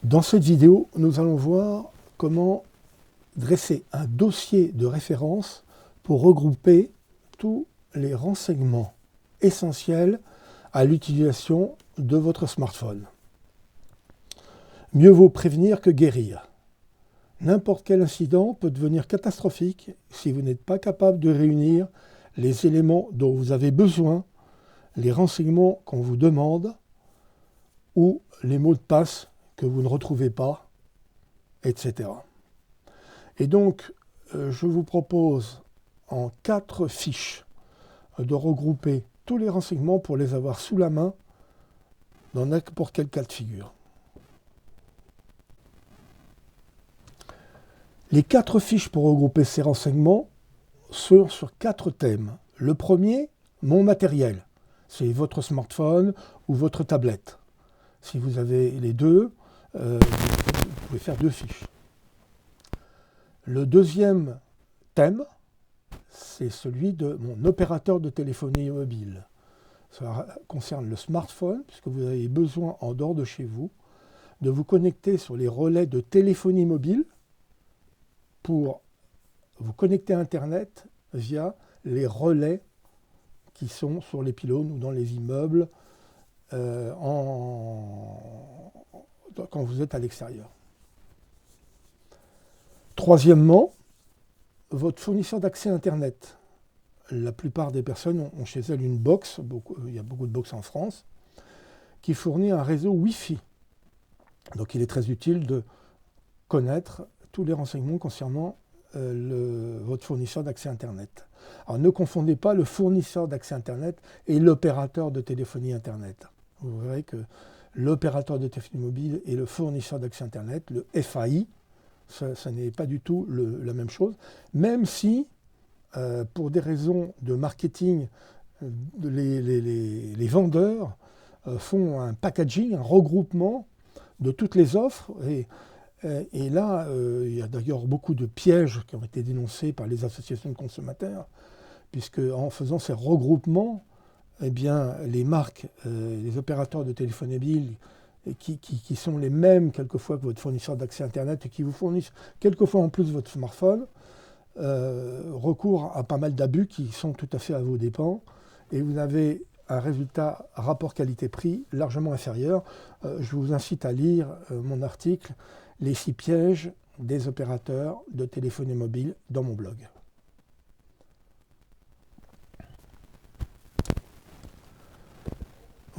Dans cette vidéo, nous allons voir comment dresser un dossier de référence pour regrouper tous les renseignements essentiels à l'utilisation de votre smartphone. Mieux vaut prévenir que guérir. N'importe quel incident peut devenir catastrophique si vous n'êtes pas capable de réunir les éléments dont vous avez besoin, les renseignements qu'on vous demande ou les mots de passe que vous ne retrouvez pas, etc. Et donc, je vous propose en 4 fiches de regrouper tous les renseignements pour les avoir sous la main dans n'importe quel cas de figure. Les 4 fiches pour regrouper ces renseignements sont sur 4 thèmes. Le premier, mon matériel. C'est votre smartphone ou votre tablette. Si vous avez les deux, vous pouvez faire 2 fiches. Le deuxième thème, c'est celui de mon opérateur de téléphonie mobile. Ça concerne le smartphone, puisque vous avez besoin, en dehors de chez vous, de vous connecter sur les relais de téléphonie mobile pour vous connecter à Internet via les relais qui sont sur les pylônes ou dans les immeubles quand vous êtes à l'extérieur. Troisièmement, votre fournisseur d'accès Internet. La plupart des personnes ont chez elles une box, il y a beaucoup de box en France, qui fournit un réseau Wi-Fi. Donc il est très utile de connaître tous les renseignements concernant votre fournisseur d'accès Internet. Alors ne confondez pas le fournisseur d'accès Internet et l'opérateur de téléphonie Internet. Vous verrez que l'opérateur de téléphonie mobile et le fournisseur d'accès Internet, le FAI, ça n'est pas du tout la même chose, même si, pour des raisons de marketing, les vendeurs font un packaging, un regroupement de toutes les offres. Et là, il y a d'ailleurs beaucoup de pièges qui ont été dénoncés par les associations de consommateurs, puisque en faisant ces regroupements, eh bien, les marques, les opérateurs de téléphonie mobile, qui sont les mêmes quelquefois que votre fournisseur d'accès Internet et qui vous fournissent quelquefois en plus votre smartphone, recourent à pas mal d'abus qui sont tout à fait à vos dépens, et vous avez un résultat rapport qualité-prix largement inférieur. Je vous incite à lire mon article « Les 6 pièges des opérateurs de téléphonie mobile » dans mon blog.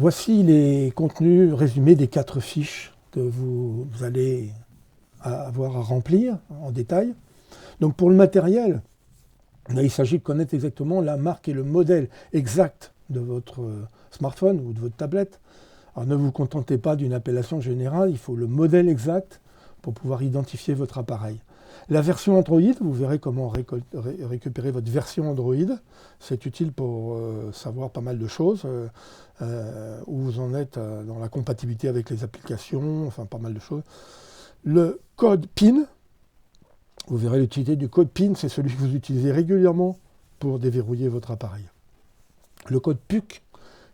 Voici les contenus résumés des 4 fiches que vous allez avoir à remplir en détail. Donc pour le matériel, il s'agit de connaître exactement la marque et le modèle exact de votre smartphone ou de votre tablette. Alors ne vous contentez pas d'une appellation générale, il faut le modèle exact pour pouvoir identifier votre appareil. La version Android, vous verrez comment récupérer votre version Android. C'est utile pour savoir pas mal de choses, où vous en êtes dans la compatibilité avec les applications, enfin pas mal de choses. Le code PIN, vous verrez l'utilité du code PIN, c'est celui que vous utilisez régulièrement pour déverrouiller votre appareil. Le code PUC,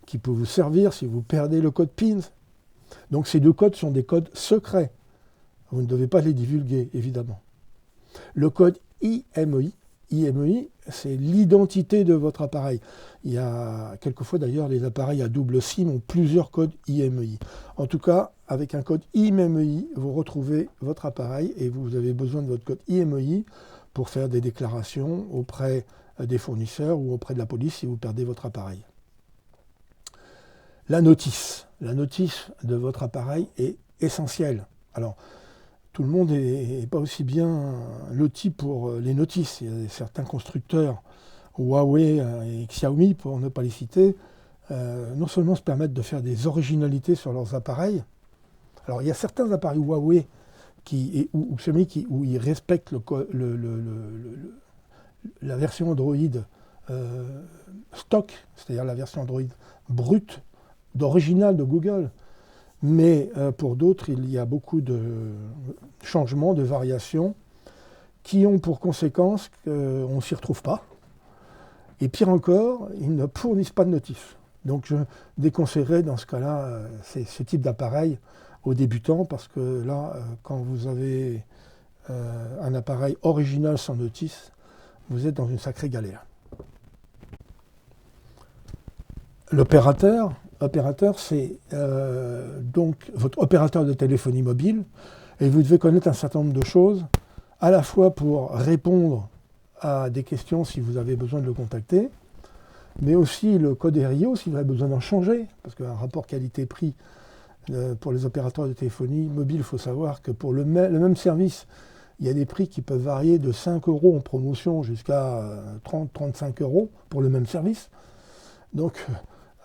qui peut vous servir si vous perdez le code PIN. Donc ces 2 codes sont des codes secrets. Vous ne devez pas les divulguer, évidemment. Le code IMEI, c'est l'identité de votre appareil. Il y a quelquefois d'ailleurs les appareils à double SIM ont plusieurs codes IMEI. En tout cas, avec un code IMEI, vous retrouvez votre appareil et vous avez besoin de votre code IMEI pour faire des déclarations auprès des fournisseurs ou auprès de la police si vous perdez votre appareil. La notice de votre appareil est essentielle. Alors, tout le monde n'est pas aussi bien loti pour les notices. Il y a certains constructeurs, Huawei et Xiaomi, pour ne pas les citer, non seulement se permettent de faire des originalités sur leurs appareils. Alors il y a certains appareils Huawei ou Xiaomi où ils respectent la version Android stock, c'est-à-dire la version Android brute d'original de Google. Mais pour d'autres, il y a beaucoup de changements, de variations qui ont pour conséquence qu'on ne s'y retrouve pas. Et pire encore, ils ne fournissent pas de notif. Donc je déconseillerais dans ce cas-là ce type d'appareil aux débutants, parce que là, quand vous avez un appareil original sans notice, vous êtes dans une sacrée galère. L'opérateur, c'est donc votre opérateur de téléphonie mobile, et vous devez connaître un certain nombre de choses, à la fois pour répondre à des questions si vous avez besoin de le contacter, mais aussi le code RIO si vous avez besoin d'en changer, parce qu'un rapport qualité-prix pour les opérateurs de téléphonie mobile, il faut savoir que pour le même service, il y a des prix qui peuvent varier de 5 € en promotion jusqu'à 30-35 € pour le même service. Donc,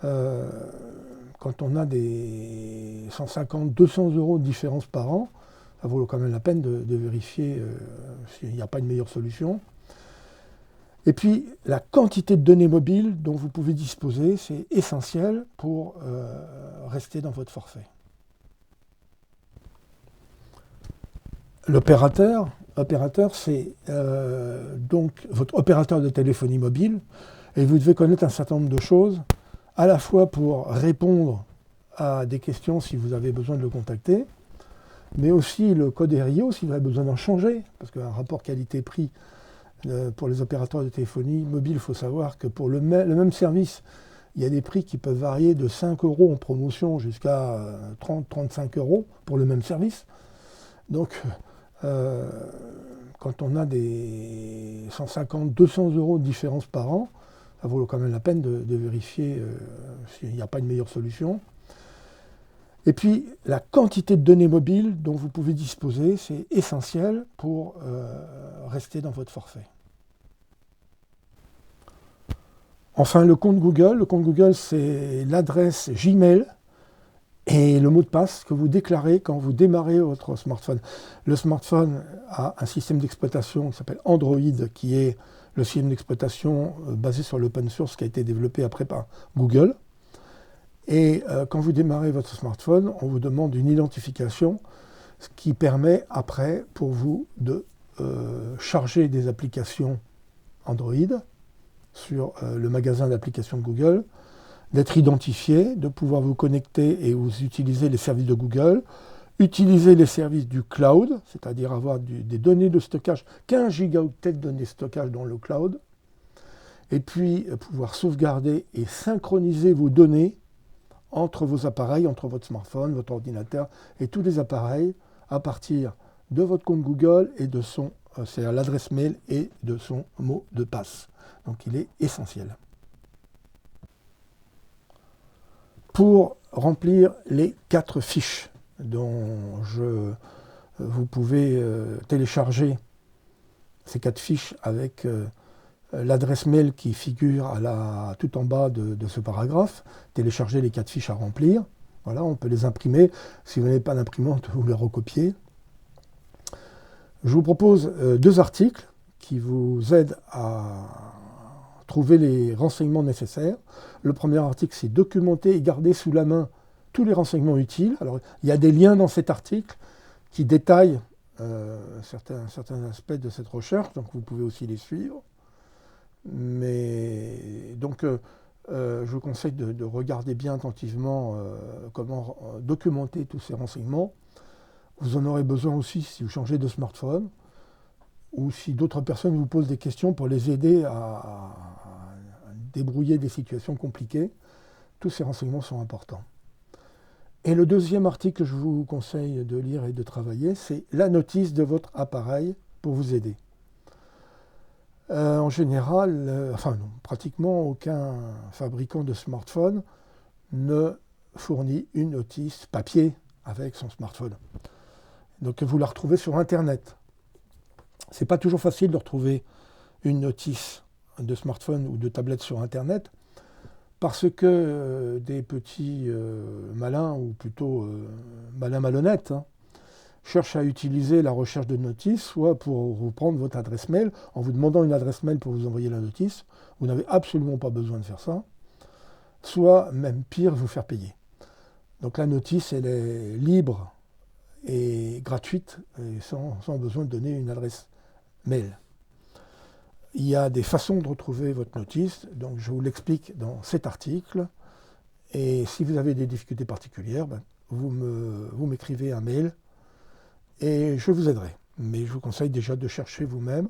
quand on a des 150-200 € de différence par an, ça vaut quand même la peine de vérifier s'il n'y a pas une meilleure solution. Et puis, la quantité de données mobiles dont vous pouvez disposer, c'est essentiel pour rester dans votre forfait. L'opérateur, c'est donc votre opérateur de téléphonie mobile, et vous devez connaître un certain nombre de choses, à la fois pour répondre à des questions si vous avez besoin de le contacter, mais aussi le code RIO si vous avez besoin d'en changer, parce qu'un rapport qualité-prix pour les opérateurs de téléphonie mobile, il faut savoir que pour le même service, il y a des prix qui peuvent varier de 5 € en promotion jusqu'à 30-35 € pour le même service. Donc, quand on a des 150-200 € de différence par an, ça vaut quand même la peine de vérifier s'il n'y a pas une meilleure solution. Et puis, la quantité de données mobiles dont vous pouvez disposer, c'est essentiel pour rester dans votre forfait. Enfin, le compte Google. Le compte Google, c'est l'adresse Gmail et le mot de passe que vous déclarez quand vous démarrez votre smartphone. Le smartphone a un système d'exploitation qui s'appelle Android, qui est le système d'exploitation basé sur l'open source qui a été développé après par Google. Et quand vous démarrez votre smartphone, on vous demande une identification, ce qui permet après pour vous de charger des applications Android sur le magasin d'applications de Google, d'être identifié, de pouvoir vous connecter et vous utiliser les services de Google, utiliser les services du cloud, c'est-à-dire avoir des données de stockage, 15 gigaoctets de données de stockage dans le cloud, et puis pouvoir sauvegarder et synchroniser vos données entre vos appareils, entre votre smartphone, votre ordinateur et tous les appareils à partir de votre compte Google et de son, c'est à l'adresse mail et de son mot de passe. Donc il est essentiel. Pour remplir les 4 fiches dont vous pouvez télécharger ces 4 fiches avec l'adresse mail qui figure tout en bas de ce paragraphe, télécharger les 4 fiches à remplir. Voilà, on peut les imprimer. Si vous n'avez pas d'imprimante, vous les recopiez. Je vous propose 2 articles qui vous aident à trouver les renseignements nécessaires. Le premier article, c'est documenter et garder sous la main tous les renseignements utiles. Alors, il y a des liens dans cet article qui détaillent certains aspects de cette recherche, donc vous pouvez aussi les suivre. Mais donc, je vous conseille de regarder bien attentivement comment documenter tous ces renseignements. Vous en aurez besoin aussi si vous changez de smartphone ou si d'autres personnes vous posent des questions pour les aider à débrouiller des situations compliquées. Tous ces renseignements sont importants. Et le deuxième article que je vous conseille de lire et de travailler, c'est la notice de votre appareil pour vous aider. En général, pratiquement aucun fabricant de smartphone ne fournit une notice papier avec son smartphone. Donc vous la retrouvez sur Internet. C'est pas toujours facile de retrouver une notice de smartphone ou de tablette sur Internet parce que des petits malins, ou plutôt malhonnêtes, cherchent à utiliser la recherche de notices, soit pour vous prendre votre adresse mail, en vous demandant une adresse mail pour vous envoyer la notice, vous n'avez absolument pas besoin de faire ça, soit, même pire, vous faire payer. Donc la notice, elle est libre et gratuite, et sans besoin de donner une adresse mail. Il y a des façons de retrouver votre notice, donc je vous l'explique dans cet article, et si vous avez des difficultés particulières, vous m'écrivez un mail et je vous aiderai. Mais je vous conseille déjà de chercher vous-même.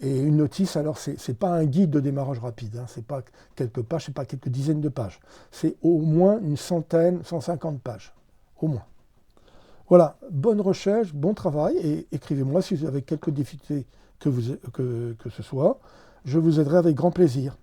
Et une notice, alors, ce n'est pas un guide de démarrage rapide, hein, ce n'est pas quelques pages, ce n'est pas quelques dizaines de pages. C'est au moins une centaine, 150 pages, au moins. Voilà, bonne recherche, bon travail, et écrivez-moi si vous avez quelques difficultés que ce soit. Je vous aiderai avec grand plaisir.